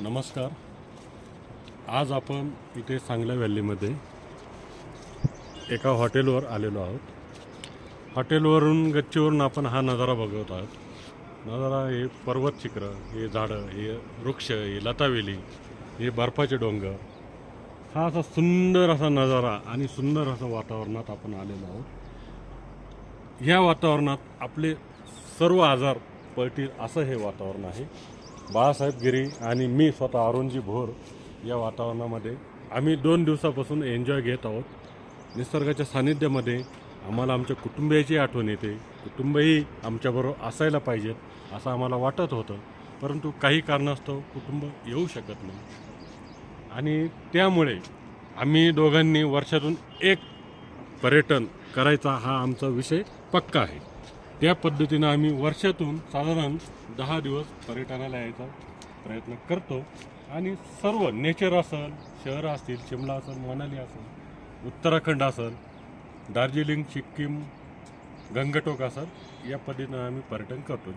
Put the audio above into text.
नमस्कार. आज आपण इथे सांगला व्हॅलीमध्ये एका हॉटेलवर आलेलो आहोत. हॉटेलवरून गच्चीवरून आपण हा नजारा बघत आहोत. नजारा हे पर्वत शिखर, हे झाडं, हे वृक्ष, हे लतावेली, हे बर्फाचे डोंगर, हा असा सुंदर असा नजारा आणि सुंदर असं वातावरणात आपण आलेलो आहोत. ह्या वातावरणात आपले सर्व आजार पळतील असं हे वातावरण आहे. बाळासाहेब गिरी आणि मी स्वतः अरुणजी भोर या वातावरणामध्ये आम्ही 2 दिवसापासून एन्जॉय घेत आहोत. निसर्गाच्या सानिध्यामध्ये आम्हाला आमच्या कुटुंबियाची आठवण येते. कुटुंबही आमच्याबरोबर असायला पाहिजेत असं आम्हाला वाटत होतं, परंतु काही कारणास्तव कुटुंब येऊ शकत नाही आणि त्यामुळे आम्ही दोघांनी वर्षातून एक पर्यटन करायचा हा आमचा विषय पक्का आहे. त्या पद्धतीनं आम्ही वर्षातून साधारण 10 दिवस पर्यटनाला यायचा प्रयत्न करतो आणि सर्व नेचर असेल, शहरं असतील, शिमला असेल, मनाली असेल, उत्तराखंड असेल, दार्जिलिंग, सिक्कीम, गंगटोक असेल, या पद्धतीनं आम्ही पर्यटन करतो.